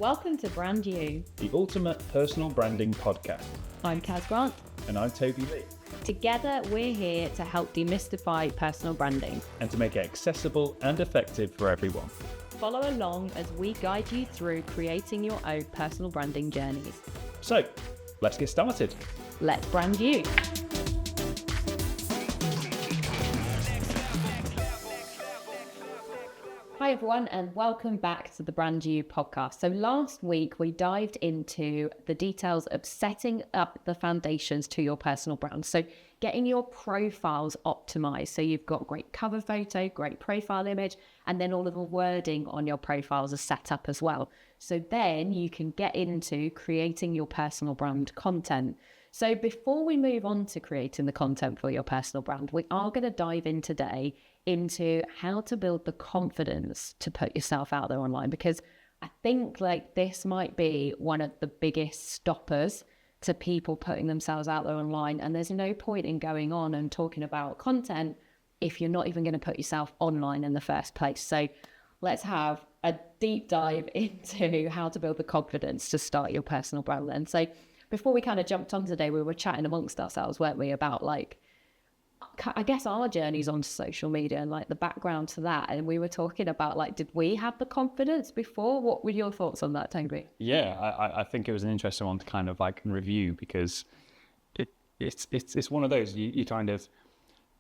Welcome to Brand You, the ultimate personal branding podcast. I'm Kaz Grant. And I'm Toby Lee. Together, we're here to help demystify personal branding and to make it accessible and effective for everyone. Follow along as we guide you through creating your own personal branding journeys. So, let's get started. Let's brand you. Hi everyone, and welcome back to the Brand You podcast. So last week we dived into the details of setting up the foundations to your personal brand. So getting your profiles optimized. So you've got great cover photo, great profile image, and then all of the wording on your profiles are set up as well. So then you can get into creating your personal brand content. So before we move on to creating the content for your personal brand, we are going to dive in today into how to build the confidence to put yourself out there online, because I think like this might be one of the biggest stoppers to people putting themselves out there online. And there's no point in going on and talking about content if you're not even going to put yourself online in the first place. So let's have a deep dive into how to build the confidence to start your personal brand then. So before we kind of jumped on today, we were chatting amongst ourselves, weren't we, about like, I guess our journeys onto social media and like the background to that. And we were talking about like, did we have the confidence before? What were your thoughts on that, Toby? Yeah, I think it was an interesting one to kind of like review, because it's one of those, you kind of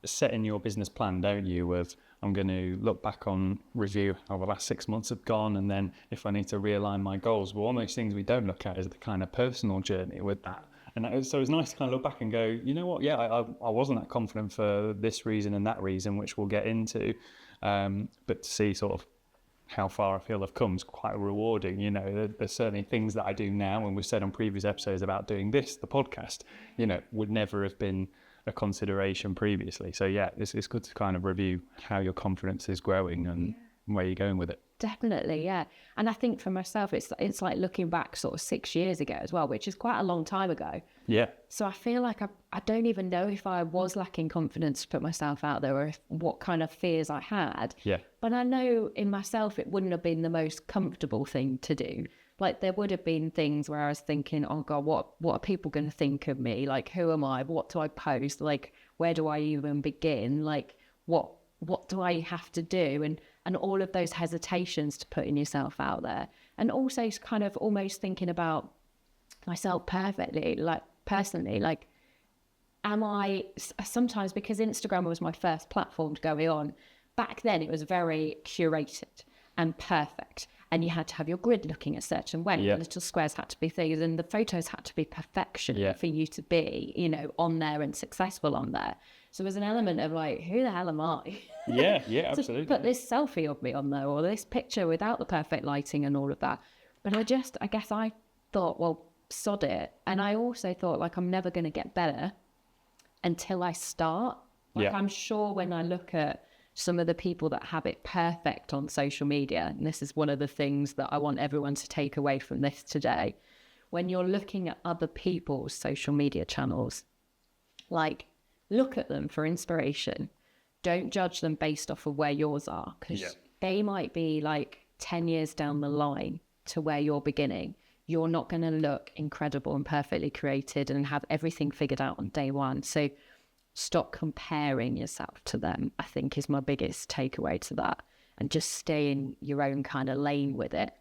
set in your business plan, don't you, of I'm going to look back on review how the last 6 months have gone, and then if I need to realign my goals. Well, one of those things we don't look at is the kind of personal journey with that. And so it was nice to kind of look back and go, you know what, yeah, I wasn't that confident for this reason and that reason, which we'll get into. But to see sort of how far I feel I've come is quite rewarding. You know, there's certainly things that I do now, and we've said on previous episodes about doing this, the podcast, you know, would never have been a consideration previously. So yeah, it's good to kind of review how your confidence is growing and where you're going with it. Definitely, yeah. And I think for myself, it's like looking back sort of 6 years ago as well, which is quite a long time ago. Yeah. So I feel like I don't even know if I was lacking confidence to put myself out there, or what kind of fears I had. Yeah. But I know in myself it wouldn't have been the most comfortable thing to do. Like there would have been things where I was thinking, oh God, what are people going to think of me? Like, who am I? What do I post? Like, where do I even begin? Like, what do I have to do? And all of those hesitations to putting yourself out there. And also kind of almost thinking about myself perfectly, like personally, like, am I sometimes, because Instagram was my first platform to go on, back then it was very curated and perfect. And you had to have your grid looking a certain way. Yeah. The little squares had to be things, and the photos had to be perfection for you to be, you know, on there and successful on there. So there's an element of like, who the hell am I? Yeah, absolutely. To put this selfie of me on there, or this picture without the perfect lighting and all of that. But I guess I thought, well, sod it. And I also thought, like, I'm never going to get better until I start. Like, I'm sure when I look at some of the people that have it perfect on social media, and this is one of the things that I want everyone to take away from this today, when you're looking at other people's social media channels, like, look at them for inspiration. Don't judge them based off of where yours are, because they might be like 10 years down the line to where you're beginning. You're not going to look incredible and perfectly created and have everything figured out on day one. So stop comparing yourself to them, I think, is my biggest takeaway to that. And just stay in your own kind of lane with it.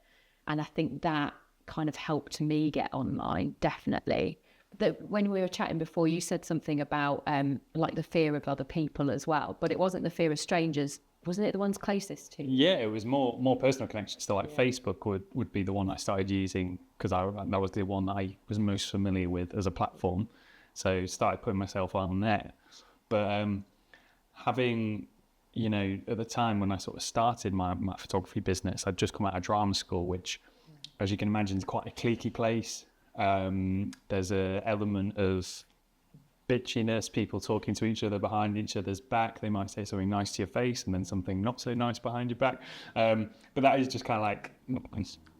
And I think that kind of helped me get online, definitely. That when we were chatting before, you said something about like the fear of other people as well, but it wasn't the fear of strangers. Wasn't it the ones closest to you? Yeah, it was more personal connections. So like Facebook would be the one I started using, because that was the one that I was most familiar with as a platform. So started putting myself on there. But having, you know, at the time when I sort of started my photography business, I'd just come out of drama school, which, as you can imagine, is quite a cliquey place. There's an element of bitchiness, people talking to each other behind each other's back. They might say something nice to your face and then something not so nice behind your back. But that is just kind of like,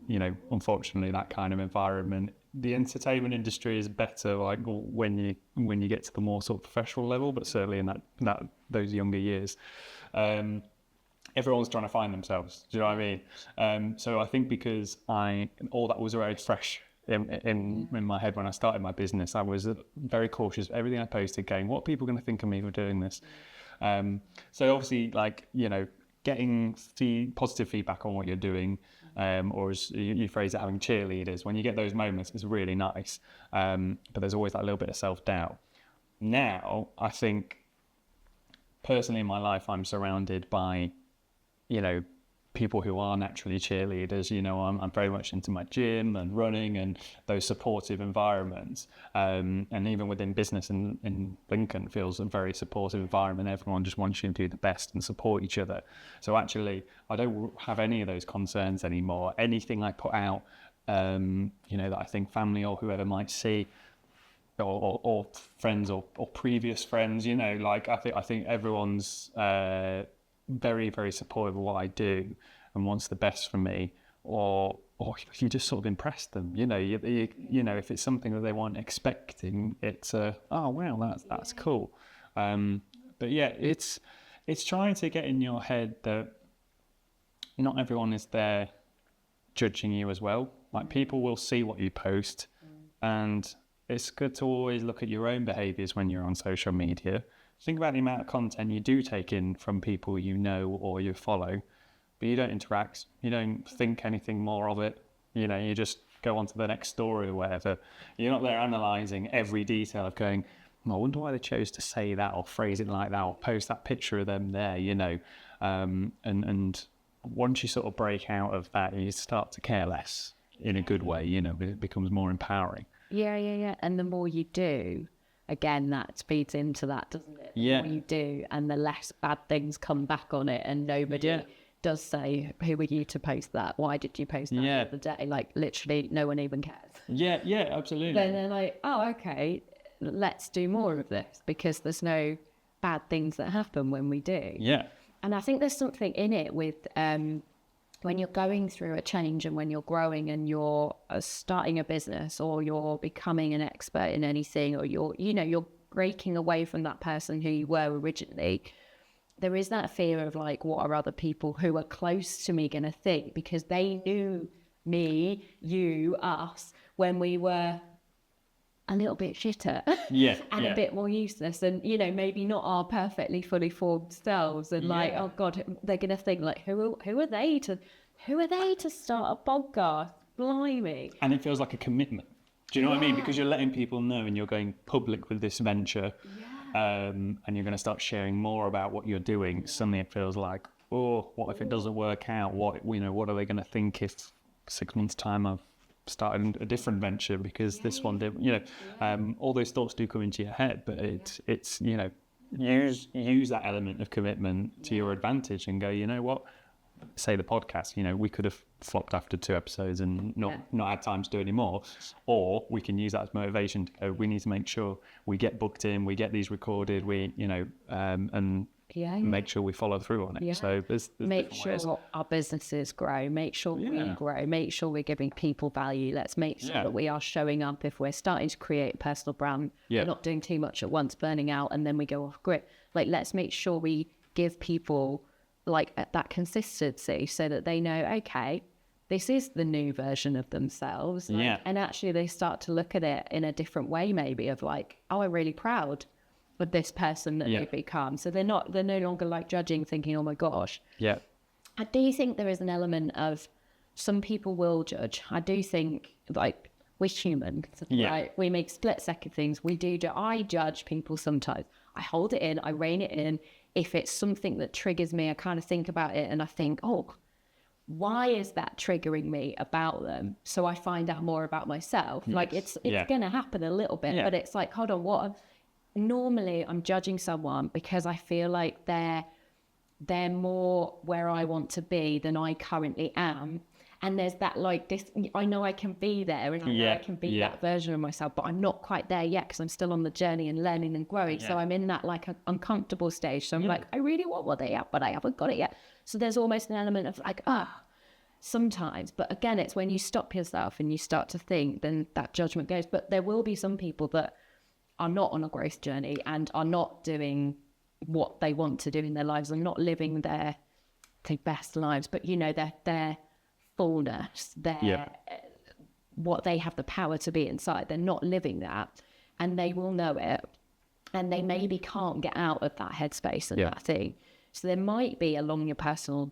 you know, unfortunately, that kind of environment. The entertainment industry is better like when you get to the more sort of professional level, but certainly in those younger years. everyone's trying to find themselves. Do you know what I mean? So I think because all that was very fresh in my head when I started my business, I was very cautious of everything I posted, going, what are people going to think of me for doing this? So obviously, like, you know, getting positive feedback on what you're doing, or as you phrase it, having cheerleaders, when you get those moments, it's really nice. But there's always that little bit of self-doubt. Now, I think personally in my life, I'm surrounded by, you know, people who are naturally cheerleaders. You know, I'm very much into my gym and running and those supportive environments. And even within business in Lincoln feels a very supportive environment. Everyone just wants you to do the best and support each other. So actually, I don't have any of those concerns anymore. Anything I put out, you know, that I think family or whoever might see, or friends or previous friends, you know, like I think everyone's very, very supportive of what I do and wants the best for me, or you just sort of impress them, you know. You know, if it's something that they weren't expecting, it's oh wow, that's cool. But yeah, it's trying to get in your head that not everyone is there judging you as well. Like, people will see what you post, and it's good to always look at your own behaviours when you're on social media. Think about the amount of content you do take in from people you know or you follow, but you don't interact, you don't think anything more of it. You know, you just go on to the next story or whatever. You're not there analysing every detail of going, I wonder why they chose to say that or phrase it like that or post that picture of them there, you know. And once you sort of break out of that, you start to care less in a good way, you know. It becomes more empowering. Yeah. And the more you do, again, that feeds into that, doesn't it? The more you do, and the less bad things come back on it, and nobody does say, who were you to post that? Why did you post that the other day? Like, literally, no one even cares. Yeah, absolutely. Then they're like, oh, okay, let's do more of this, because there's no bad things that happen when we do. Yeah. And I think there's something in it with when you're going through a change and when you're growing and you're starting a business, or you're becoming an expert in anything, or you're breaking away from that person who you were originally, there is that fear of like, what are other people who are close to me going to think? Because they knew me, you, us, when we were a little bit shitter and a bit more useless, and, you know, maybe not our perfectly fully formed selves, and like, oh God, they're gonna think like, who are they to start a podcast? Blimey. And it feels like a commitment. Do you know what I mean? Because you're letting people know, and you're going public with this venture, and you're going to start sharing more about what you're doing. Suddenly it feels like, oh, what if it doesn't work out? What are they going to think if 6 months' time I've started a different venture because this one did, you know. All those thoughts do come into your head, but it's you know, use that element of commitment to your advantage, and go, you know what, say the podcast, you know, we could have flopped after 2 episodes and not had time to do any more, or we can use that as motivation to go, we need to make sure we get booked in, we get these recorded, we, you know, and make sure we follow through on it. So there's make sure our businesses grow, make sure we grow, make sure we're giving people value. Let's make sure that we are showing up. If we're starting to create a personal brand, we're not doing too much at once, burning out, and then we go off grid. Like, let's make sure we give people like that consistency, so that they know, okay, this is the new version of themselves. Like, and actually they start to look at it in a different way, maybe, of like, oh, I'm really proud with this person that they've become. So they're no longer like judging, thinking, oh my gosh. I do think there is an element of, some people will judge. I do think, like, we're human, right? We make split second things. I judge people sometimes. I hold it in, I rein it in. If it's something that triggers me, I kind of think about it, and I think, oh, why is that triggering me about them? So I find out more about myself. Like, it's going to happen a little bit, but it's like, hold on, normally I'm judging someone because I feel like they're more where I want to be than I currently am. And there's that, like, this, I know I can be there, and I know I can be that version of myself, but I'm not quite there yet, because I'm still on the journey and learning and growing. So I'm in that, like, uncomfortable stage. So I'm like, I really want what they have, but I haven't got it yet. So there's almost an element of like, sometimes. But again, it's when you stop yourself and you start to think, then that judgment goes. But there will be some people that are not on a growth journey and are not doing what they want to do in their lives, and not living their say best lives, but you know, their fullness, their what they have the power to be inside. They're not living that, and they will know it, and they maybe can't get out of that headspace and that thing. So there might be along your personal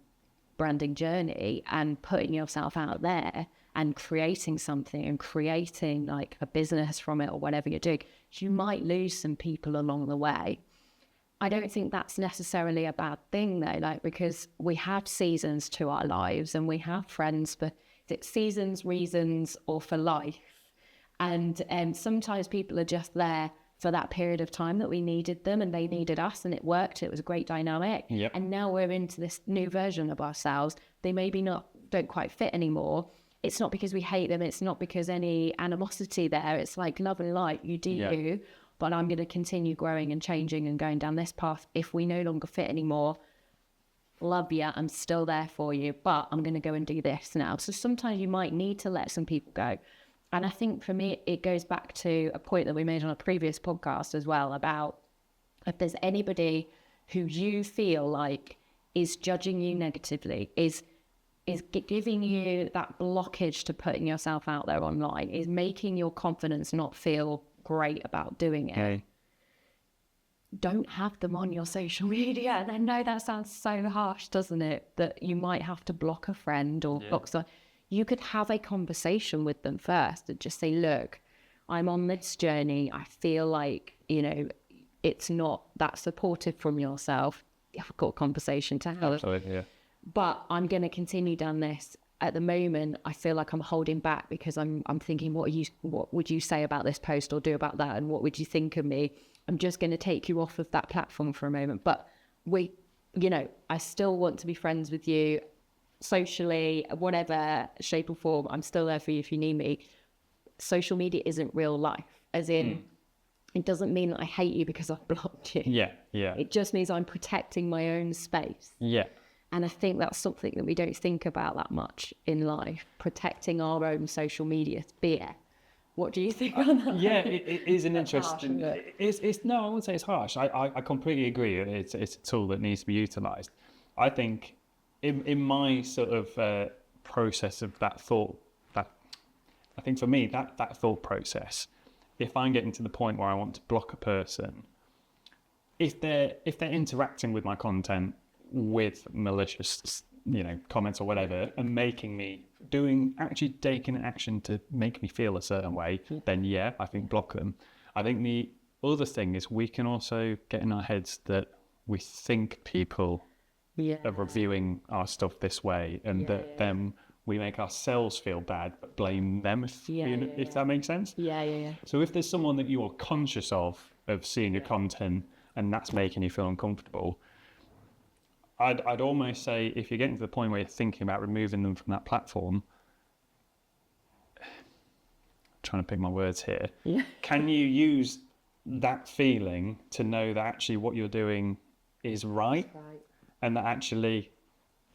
branding journey and putting yourself out there and creating something and creating like a business from it or whatever you're doing, you might lose some people along the way. I don't think that's necessarily a bad thing though, like, because we have seasons to our lives and we have friends for seasons, reasons, or for life. And sometimes people are just there for that period of time that we needed them and they needed us, and it worked. It was a great dynamic. Yep. And now we're into this new version of ourselves. They maybe don't quite fit anymore. It's not because we hate them. It's not because any animosity there. It's like love and light. You do you, but I'm going to continue growing and changing and going down this path. If we no longer fit anymore, love you, I'm still there for you, but I'm going to go and do this now. So sometimes you might need to let some people go. And I think for me, it goes back to a point that we made on a previous podcast as well about if there's anybody who you feel like is judging you negatively, is giving you that blockage to putting yourself out there online, is making your confidence not feel great about doing it. Don't have them on your social media. And I know that sounds so harsh, doesn't it? That you might have to block a friend or block someone. You could have a conversation with them first and just say, look, I'm on this journey. I feel like, you know, it's not that supportive from yourself. Difficult conversation to have. Absolutely, yeah. But I'm going to continue down this. At the moment, I feel like I'm holding back because I'm thinking, what would you say about this post or do about that? And what would you think of me? I'm just going to take you off of that platform for a moment. But I still want to be friends with you socially, whatever shape or form. I'm still there for you if you need me. Social media isn't real life, as in, it doesn't mean that I hate you because I've blocked you. Yeah. It just means I'm protecting my own space. Yeah. And I think that's something that we don't think about that much in life, protecting our own social media sphere. What do you think on that? Yeah, it is an interesting... No, I wouldn't say it's harsh. I completely agree. It's a tool that needs to be utilised. I think in my sort of process of that thought, I think for me, that thought process, if I'm getting to the point where I want to block a person, if they're interacting with my content with malicious, comments or whatever, and making me actually taking action to make me feel a certain way, then yeah, I think block them. I think the other thing is we can also get in our heads that we think people are reviewing our stuff this way, and then we make ourselves feel bad but blame them, if that makes sense. Yeah. So if there's someone that you are conscious of seeing your content and that's making you feel uncomfortable, I'd almost say if you're getting to the point where you're thinking about removing them from that platform, I'm trying to pick my words here, can you use that feeling to know that actually what you're doing is right, and that actually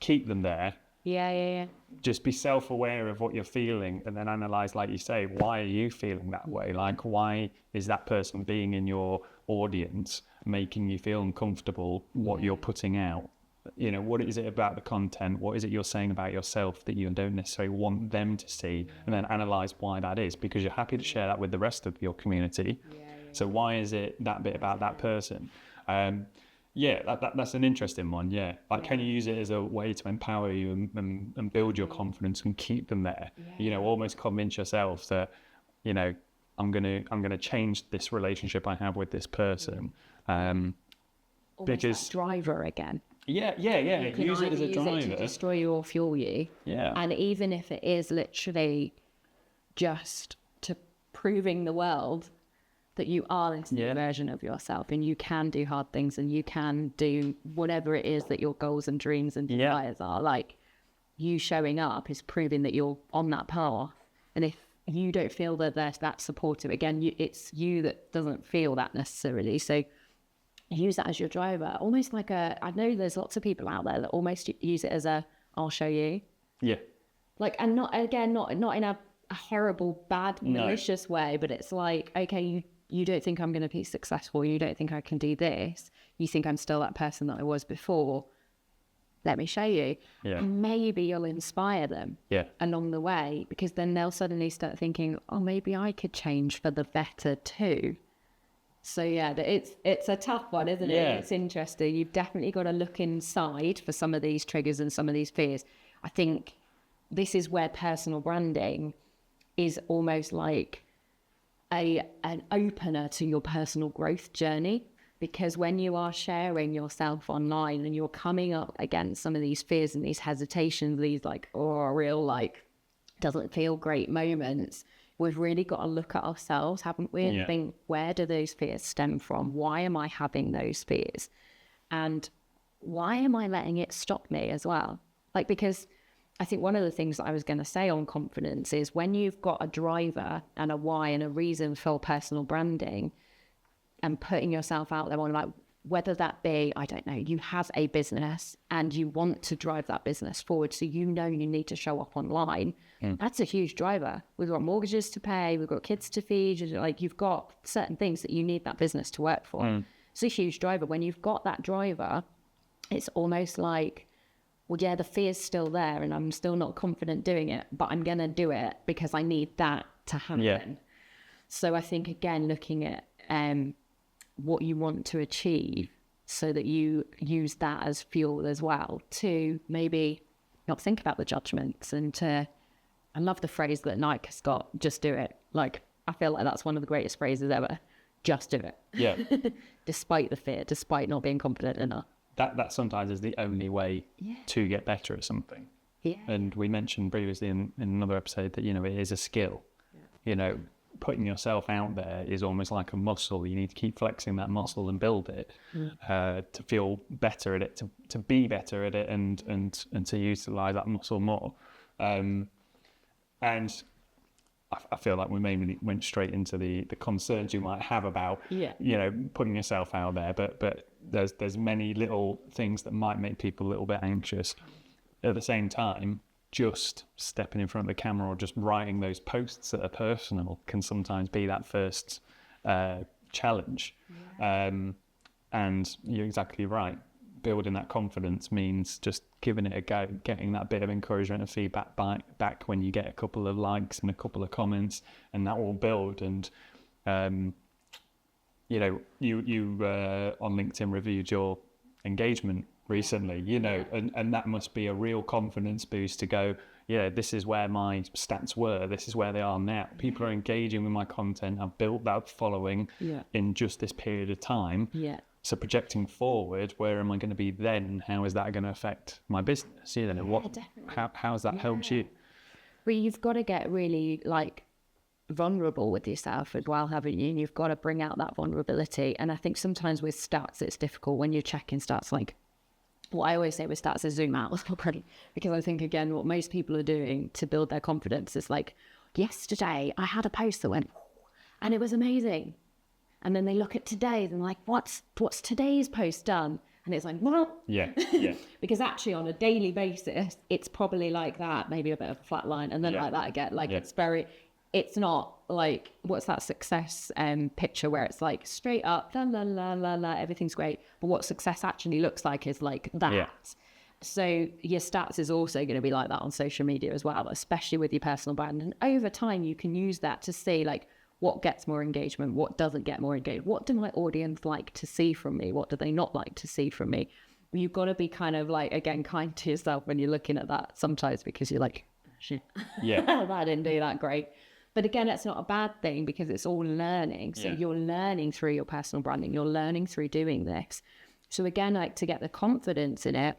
keep them there? Yeah. Just be self-aware of what you're feeling and then analyze, like you say, why are you feeling that way? Like, why is that person being in your audience making you feel uncomfortable, what you're putting out? What is it about the content? What is it you're saying about yourself that you don't necessarily want them to see? And then analyze why that is, because you're happy to share that with the rest of your community. So why is it that bit about that person? That's an interesting one. Can you use it as a way to empower you and build your confidence and keep them there? Almost convince yourself that I'm gonna change this relationship I have with this person, because driver again. Yeah. Use it as a driver. Use it to destroy you or fuel you. Yeah. And even if it is literally just to proving the world that you are this new version of yourself and you can do hard things and you can do whatever it is that your goals and dreams and desires are, like, you showing up is proving that you're on that path. And if you don't feel that there's that supportive, again, it's you that doesn't feel that necessarily. So use that as your driver, almost like I know there's lots of people out there that almost use it as I'll show you. Yeah. Like, and not in a horrible, bad, malicious way, but it's like, okay, you don't think I'm going to be successful. You don't think I can do this. You think I'm still that person that I was before. let me show you. Yeah. And maybe you'll inspire them along the way, because then they'll suddenly start thinking, oh, maybe I could change for the better too. So yeah, it's a tough one, isn't it? It's interesting. You've definitely got to look inside for some of these triggers and some of these fears. I think this is where personal branding is almost like an opener to your personal growth journey, because when you are sharing yourself online and you're coming up against some of these fears and these hesitations, these like, real like doesn't feel great moments, we've really got to look at ourselves, haven't we? And think, where do those fears stem from? Why am I having those fears? And why am I letting it stop me as well? Like, because I think one of the things that I was going to say on confidence is when you've got a driver and a why and a reason for personal branding and putting yourself out there on, like, whether that be, I don't know, you have a business and you want to drive that business forward, so you know you need to show up online. That's a huge driver. We've got mortgages to pay, we've got kids to feed, like you've got certain things that you need that business to work for. It's a huge driver. When you've got that driver, it's almost like, well, yeah, the fear's still there and I'm still not confident doing it, but I'm going to do it because I need that to happen. So I think, again, looking at what you want to achieve so that you use that as fuel as well to maybe not think about the judgments and to, I love the phrase that Nike has got, just do it. Like, I feel like that's one of the greatest phrases ever. Just do it. Yeah. Despite the fear, despite not being confident enough. That sometimes is the only way to get better at something. Yeah. And we mentioned previously in another episode that, it is a skill. Putting yourself out there is almost like a muscle. You need to keep flexing that muscle and build it to feel better at it, to be better at it, and to utilize that muscle more. And I feel like we mainly went straight into the concerns you might have about putting yourself out there, but there's many little things that might make people a little bit anxious. At the same time, just stepping in front of the camera or just writing those posts that are personal can sometimes be that first challenge. And you're exactly right. Building that confidence means just giving it a go, getting that bit of encouragement and feedback back when you get a couple of likes and a couple of comments, and that will build. And you on LinkedIn reviewed your engagement recently, and that must be a real confidence boost to go, this is where my stats were, this is where they are now. People are engaging with my content. I've built that following in just this period of time. So projecting forward, where am I going to be then? How is that going to affect my business? How has that helped you? Well, you've got to get really vulnerable with yourself as well, haven't you? And you've got to bring out that vulnerability. And I think sometimes with stats, it's difficult when you're checking stats. Like, what I always say with stats is zoom out, because I think, again, what most people are doing to build their confidence is like, yesterday I had a post that went, and it was amazing. And then they look at today's and like, what's today's post done? And it's like, well, because actually on a daily basis, it's probably like that, maybe a bit of a flat line, and then like that again. It's not like, what's that success picture where it's like straight up, la, la, la, la, la, everything's great. But what success actually looks like is like that. Yeah. So your stats is also going to be like that on social media as well, especially with your personal brand. And over time, you can use that to see like what gets more engagement, what doesn't get more engagement, what do my audience like to see from me, what do they not like to see from me. You've got to be kind of like, again, kind to yourself when you're looking at that sometimes, because you're like, shit, I didn't do that great. But again, it's not a bad thing, because it's all learning. So you're learning through your personal branding. You're learning through doing this. So again, like, to get the confidence in it,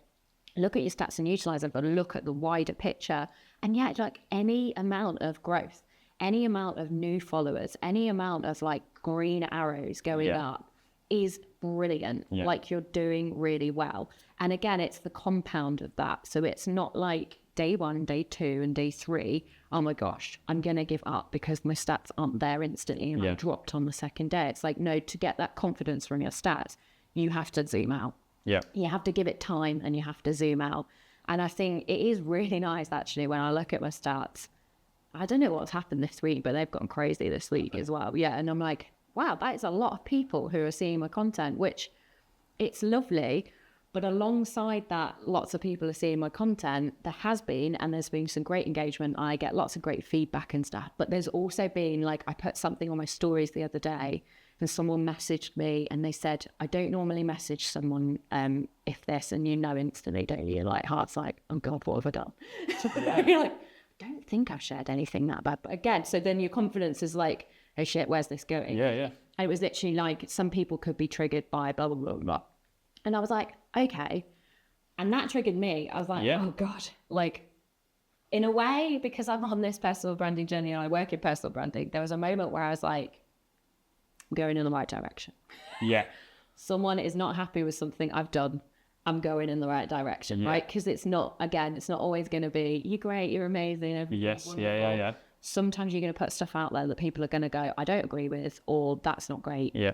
look at your stats and utilize them, but look at the wider picture. And like any amount of growth, any amount of new followers, any amount of like green arrows going up is brilliant. Like, you're doing really well. And again, it's the compound of that. So it's not like day 1, day 2, and day 3, oh my gosh, I'm going to give up because my stats aren't there instantly and I dropped on the second day. It's like, no, to get that confidence from your stats, you have to zoom out. You have to give it time and you have to zoom out. And I think it is really nice, actually, when I look at my stats. I don't know what's happened this week, but they've gone crazy this week as well. And I'm like, wow, that is a lot of people who are seeing my content, which it's lovely. But alongside that, lots of people are seeing my content. There's been some great engagement. I get lots of great feedback and stuff. But there's also been, like, I put something on my stories the other day and someone messaged me and they said, I don't normally message someone if this, and you know instantly, don't you? Like, heart's like, oh God, what have I done? You're like, I don't think I've shared anything that bad. But again, so then your confidence is like, oh shit, where's this going? Yeah. And it was literally like, some people could be triggered by blah, blah, blah, blah. And I was like, okay. And that triggered me. I was like, oh God, like, in a way, because I'm on this personal branding journey and I work in personal branding, there was a moment where I was like, I'm going in the right direction. Yeah. Someone is not happy with something I've done. I'm going in the right direction, right? Because it's not always going to be, you're great, you're amazing. Yes, yeah. Sometimes you're going to put stuff out there that people are going to go, I don't agree with, or that's not great. Yeah.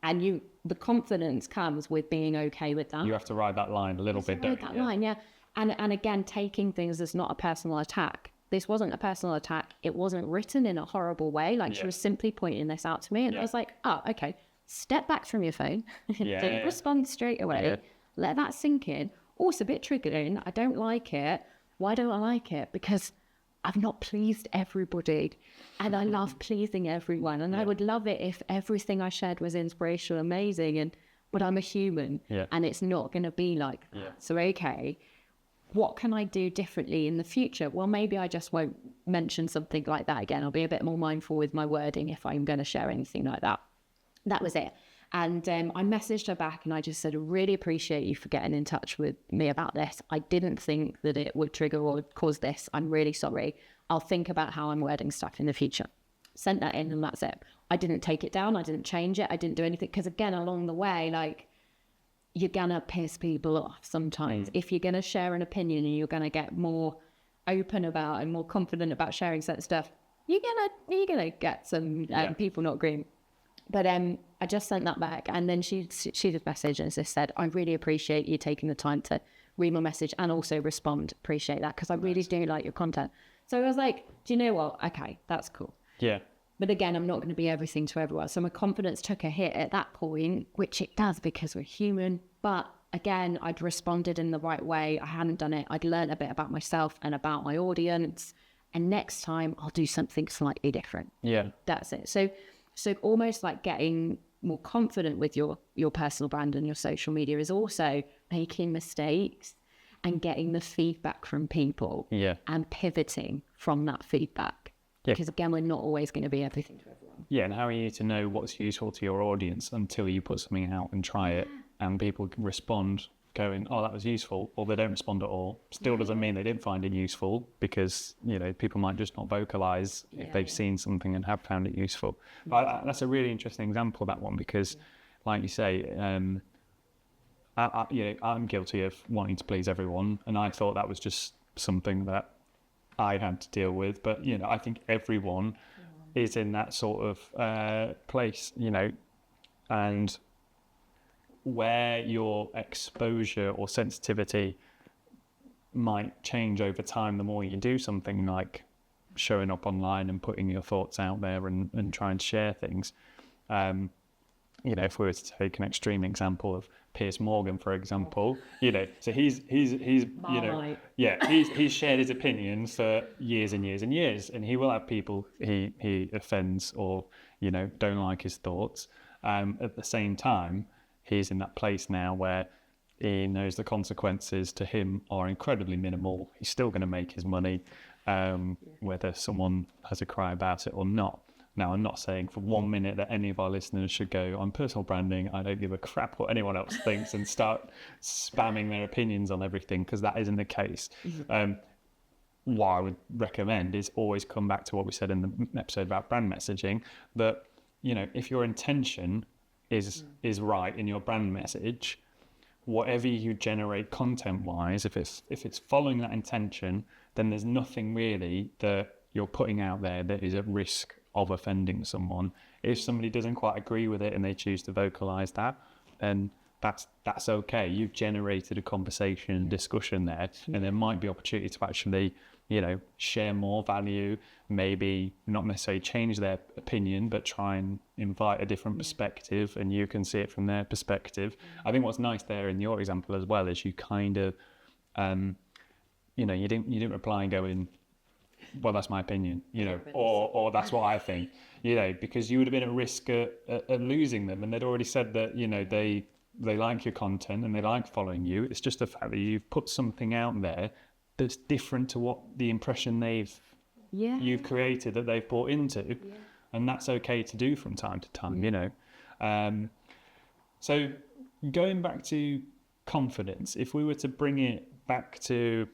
And the confidence comes with being okay with that. You have to ride that line a little bit, don't you? Line, yeah. And again, taking things as not a personal attack. This wasn't a personal attack. It wasn't written in a horrible way. Like, she was simply pointing this out to me. And I was like, oh, okay. Step back from your phone. Don't respond straight away. Yeah. Let that sink in. Oh, it's a bit triggering. I don't like it. Why don't I like it? Because I've not pleased everybody. And I love pleasing everyone. And I would love it if everything I shared was inspirational, amazing. But I'm a human. Yeah. And it's not going to be like that. Yeah. So, okay, what can I do differently in the future? Well, maybe I just won't mention something like that again. I'll be a bit more mindful with my wording if I'm going to share anything like that. That was it. And I messaged her back and I just said, I really appreciate you for getting in touch with me about this. I didn't think that it would trigger or cause this. I'm really sorry. I'll think about how I'm wording stuff in the future. Sent that in and that's it. I didn't take it down. I didn't change it. I didn't do anything. Because again, along the way, like, you're going to piss people off sometimes. If you're going to share an opinion and you're going to get more open about and more confident about sharing certain stuff, you're gonna get some people not agreeing. But I just sent that back, and then she just messaged and just said, I really appreciate you taking the time to read my message and also respond. Appreciate that, because I really do like your content. So I was like, do you know what? Okay, that's cool. Yeah. But again, I'm not going to be everything to everyone. So my confidence took a hit at that point, which it does because we're human. But again, I'd responded in the right way. I hadn't done it. I'd learned a bit about myself and about my audience. And next time I'll do something slightly different. Yeah. That's it. So almost like getting more confident with your personal brand and your social media is also making mistakes and getting the feedback from people and pivoting from that feedback. Because again, we're not always going to be everything to everyone. Yeah, and how are you to know what's useful to your audience until you put something out and try it and people respond going, oh, that was useful, or they don't respond at all? Still doesn't mean they didn't find it useful, because, you know, people might just not vocalise if they've seen something and have found it useful. But that's a really interesting example of that one, because like you say, I'm guilty of wanting to please everyone, and I thought that was just something that I had to deal with. But, you know, I think everyone is in that sort of place, you know, and where your exposure or sensitivity might change over time the more you do something like showing up online and putting your thoughts out there and trying to share things. You know, if we were to take an extreme example of Piers Morgan, for example, you know, so he's you know, he's shared his opinions for years and years and years, and he will have people he offends or, you know, don't like his thoughts. At the same time, he's in that place now where he knows the consequences to him are incredibly minimal. He's still going to make his money, whether someone has a cry about it or not. Now, I'm not saying for 1 minute that any of our listeners should go, I'm personal branding, I don't give a crap what anyone else thinks, and start spamming their opinions on everything, because that isn't the case. What I would recommend is always come back to what we said in the episode about brand messaging, that, you know, if your intention is right in your brand message, whatever you generate content-wise, if it's following that intention, then there's nothing really that you're putting out there that is at risk of offending someone. If somebody doesn't quite agree with it and they choose to vocalize that, then that's okay. You've generated a conversation, discussion there, and there might be opportunity to actually, share more value, maybe not necessarily change their opinion, but try and invite a different perspective, and you can see it from their perspective. I think what's nice there in your example as well is you kind of, you didn't reply and go in, well, that's my opinion, or that's what I think, because you would have been at risk of losing them, and they'd already said that, they like your content and they like following you. It's just the fact that you've put something out there that's different to what the impression you've created that they've bought into, and that's okay to do from time to time, So going back to confidence, if we were to bring it back to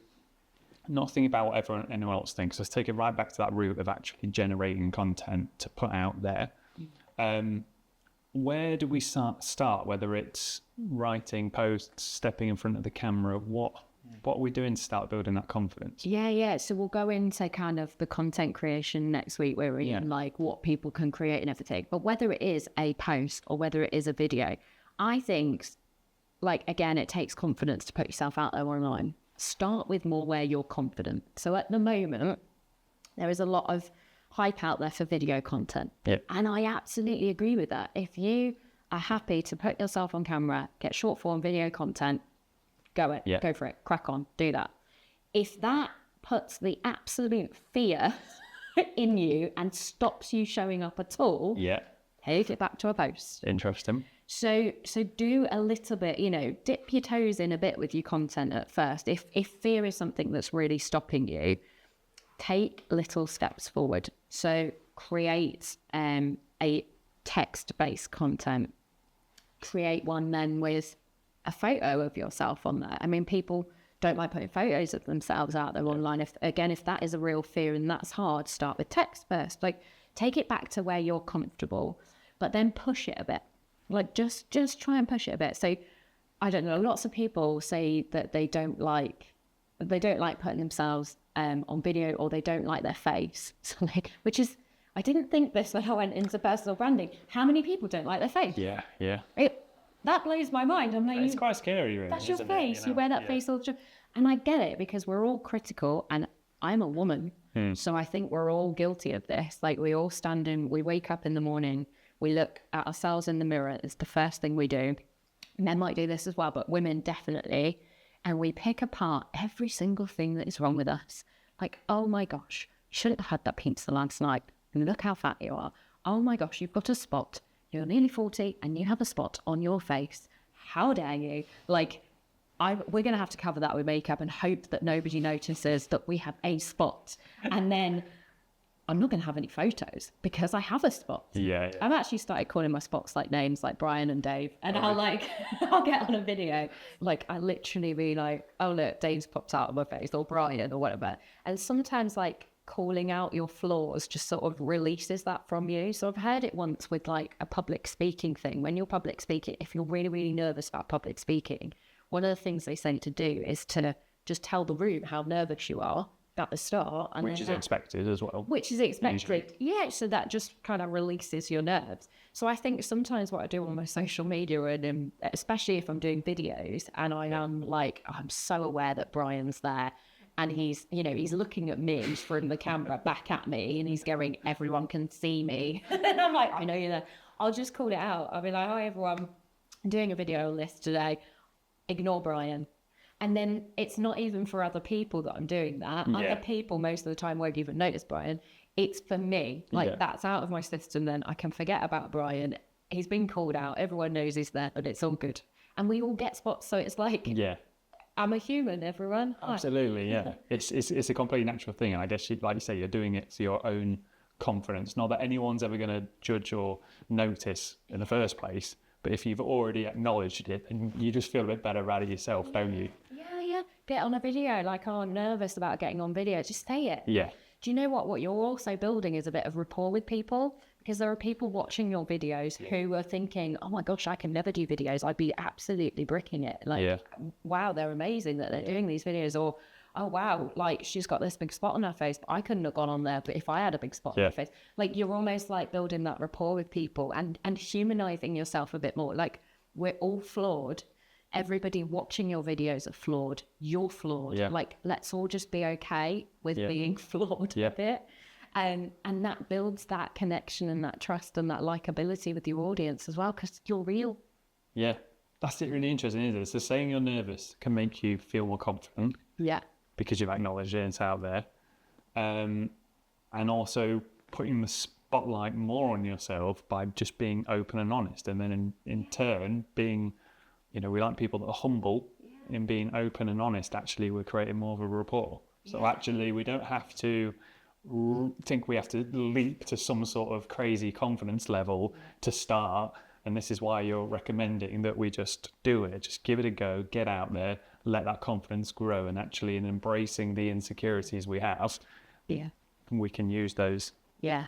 not thinking about what anyone else thinks, let's take it right back to that root of actually generating content to put out there. Where do we start, whether it's writing posts, stepping in front of the camera, what are we doing to start building that confidence? Yeah. So we'll go into kind of the content creation next week, where we're in like what people can create and everything. But whether it is a post or whether it is a video, I think, again, it takes confidence to put yourself out there online. Start with more where you're confident. So at the moment, there is a lot of hype out there for video content. Yep. And I absolutely agree with that. If you are happy to put yourself on camera, get short form video content, go for it, crack on, do that. If that puts the absolute fear in you and stops you showing up at all, take it back to a post. Interesting. So do a little bit, dip your toes in a bit with your content at first. If fear is something that's really stopping you, take little steps forward. So create a text-based content. Create one then with a photo of yourself on there. I mean, people don't like putting photos of themselves out there online. If that is a real fear and that's hard, start with text first. Take it back to where you're comfortable, but then push it a bit. Just try and push it a bit. So I don't know, lots of people say that they don't like putting themselves on video, or they don't like their face. So which is, I didn't think this when I went into personal branding. How many people don't like their face? Yeah. That blows my mind. I'm like, it's quite scary, really. That's your face. You wear that face all the time. And I get it, because we're all critical, and I'm a woman. So I think we're all guilty of this. We all we wake up in the morning, we look at ourselves in the mirror. It's the first thing we do. Men might do this as well, but women definitely. And we pick apart every single thing that is wrong with us. Oh my gosh, you shouldn't have had that pizza last night. And look how fat you are. Oh my gosh, you've got a spot. You're nearly 40 and you have a spot on your face. How dare you? We're going to have to cover that with makeup and hope that nobody notices that we have a spot. And then I'm not going to have any photos because I have a spot. Yeah. I've actually started calling my spots names like Brian and Dave, and I'll get on a video. I literally be like, oh look, Dave's popped out of my face, or Brian, or whatever. And sometimes calling out your flaws just sort of releases that from you. So I've heard it once with a public speaking thing. When you're public speaking, if you're really, really nervous about public speaking, one of the things they say to do is to just tell the room how nervous you are at the start, and which is expected as well. Which is expected, yeah. So that just kind of releases your nerves. So I think sometimes what I do on my social media, and especially if I'm doing videos, and I'm so aware that Brian's there, and he's looking at me from the camera back at me, and he's going, everyone can see me. And I'm like, I know you're there. I'll just call it out. I'll be like, hi everyone, I'm doing a video on this today. Ignore Brian. And then it's not even for other people that I'm doing that. Yeah. Other people most of the time won't even notice Brian. It's for me. That's out of my system then. I can forget about Brian. He's been called out. Everyone knows he's there, but it's all good. And we all get spots. So it's I'm a human, everyone. Absolutely, yeah. It's a completely natural thing. And I guess, like you say, you're doing it for your own confidence. Not that anyone's ever going to judge or notice in the first place. But if you've already acknowledged it, then you just feel a bit better about it yourself, don't you? Yeah. Get on a video. I'm nervous about getting on video. Just say it. Yeah. Do you know what you're also building is a bit of rapport with people? Because there are people watching your videos who are thinking, oh my gosh, I can never do videos. I'd be absolutely bricking it. Wow, they're amazing that they're doing these videos. Or, oh wow, she's got this big spot on her face, but I couldn't have gone on there, but if I had a big spot on my face. You're almost building that rapport with people and humanizing yourself a bit more. we're all flawed. Everybody watching your videos are flawed. You're flawed. Yeah. Like, let's all just be okay with being flawed a bit. And that builds that connection and that trust and that likability with your audience as well, because you're real. Yeah. That's it, really interesting, isn't it? So saying you're nervous can make you feel more confident. Yeah. Because you've acknowledged it and it's out there. And also putting the spotlight more on yourself by just being open and honest. And then in turn, being, we like people that are humble. In being open and honest, actually, we're creating more of a rapport. So actually, we don't have to think we have to leap to some sort of crazy confidence level to start. And this is why you're recommending that we just do it, just give it a go, get out there, let that confidence grow. And actually, in embracing the insecurities we have, we can use those. Yeah.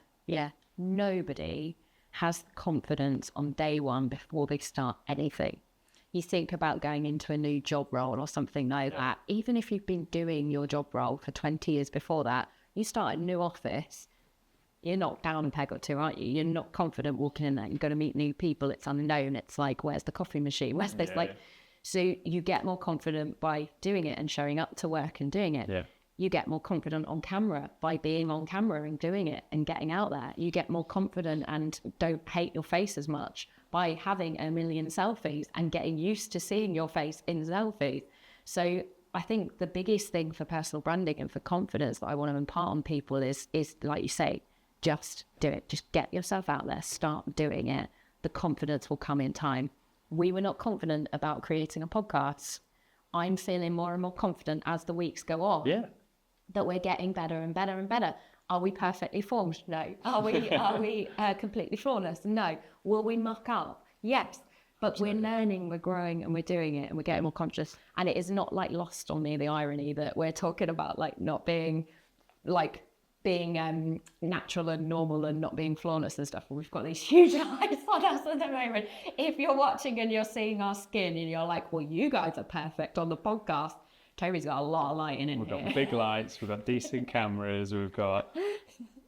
Nobody has confidence on day one before they start anything. You think about going into a new job role or something like that. Even if you've been doing your job role for 20 years before that, you start a new office, you're knocked down a peg or two, aren't you? You're not confident walking in there. You're going to meet new people. It's unknown. It's like, where's the coffee machine? Where's this? So you get more confident by doing it and showing up to work and doing it. Yeah. You get more confident on camera by being on camera and doing it and getting out there. You get more confident and don't hate your face as much by having a million selfies and getting used to seeing your face in selfies. So I think the biggest thing for personal branding and for confidence that I want to impart on people is like you say, just do it. Just get yourself out there, start doing it. The confidence will come in time. We were not confident about creating a podcast. I'm feeling more and more confident as the weeks go on. Yeah. That we're getting better and better and better. Are we perfectly formed? No. Are we completely flawless? No. Will we muck up? Yes. But we're learning, we're growing, and we're doing it, and we're getting more conscious. And it is not like lost on me, the irony that we're talking about like not being like being natural and normal and not being flawless and stuff. We've got these huge lights on us at the moment. If you're watching and you're seeing our skin and you're like, well, you guys are perfect on the podcast, Toby's got a lot of lighting in here. We've got big lights, we've got decent cameras, we've got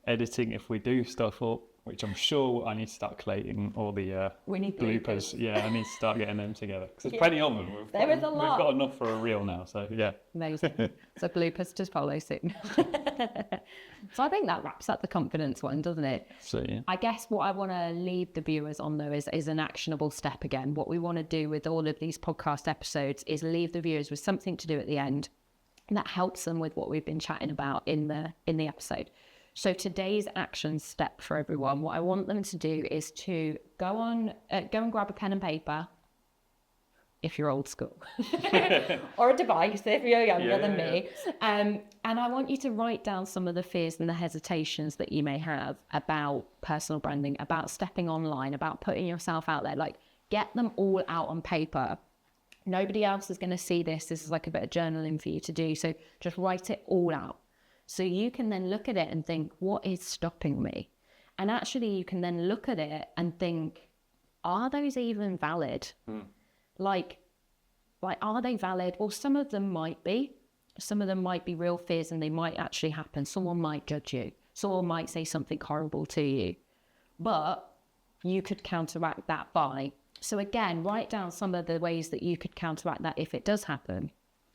editing if we do stuff up, which I'm sure I need to start collating all the we need bloopers. Yeah, I need to start getting them together. Because there's plenty of them. There is a lot. We've got enough for a reel now, so yeah. Amazing. So bloopers to follow soon. So I think that wraps up the confidence one, doesn't it? So yeah. I guess what I want to leave the viewers on though is an actionable step again. What we want to do with all of these podcast episodes is leave the viewers with something to do at the end that helps them with what we've been chatting about in the episode. So today's action step for everyone, what I want them to do is to go and grab a pen and paper, if you're old school, or a device if you're younger than me. And I want you to write down some of the fears and the hesitations that you may have about personal branding, about stepping online, about putting yourself out there. Like, get them all out on paper. Nobody else is going to see this. This is like a bit of journaling for you to do. So just write it all out. So you can then look at it and think, what is stopping me? And actually you can then look at it and think, are those even valid? Like, are they valid? Well, some of them might be. Some of them might be real fears and they might actually happen. Someone might judge you. Someone might say something horrible to you. But you could counteract that by. So again, write down some of the ways that you could counteract that if it does happen.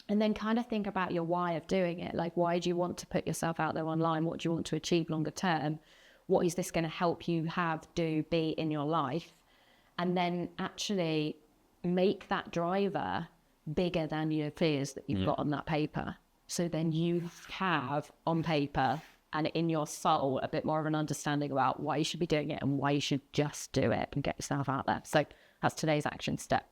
And then kind of think about your why of doing it. Like, why do you want to put yourself out there online? What do you want to achieve longer term? What is this going to help you have, do, be in your life? And then actually make that driver bigger than your fears that you've got on that paper. So then you have on paper and in your soul a bit more of an understanding about why you should be doing it and why you should just do it and get yourself out there. So that's today's action step.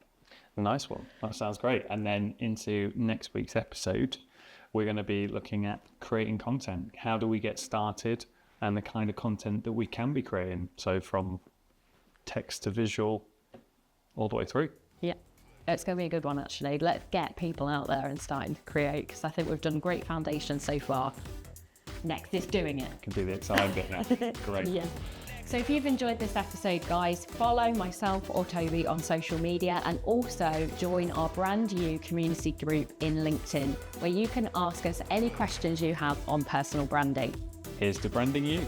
Nice one. That sounds great. And then into next week's episode, we're going to be looking at creating content. How do we get started and the kind of content that we can be creating? So from text to visual, all the way through. Yeah, it's going to be a good one, actually. Let's get people out there and starting to create, because I think we've done great foundation so far. Next is doing it. Can be the exciting bit now. Great. Yeah. So if you've enjoyed this episode, guys, follow myself or Toby on social media and also join our Brand You community group in LinkedIn, where you can ask us any questions you have on personal branding. Here's to branding you.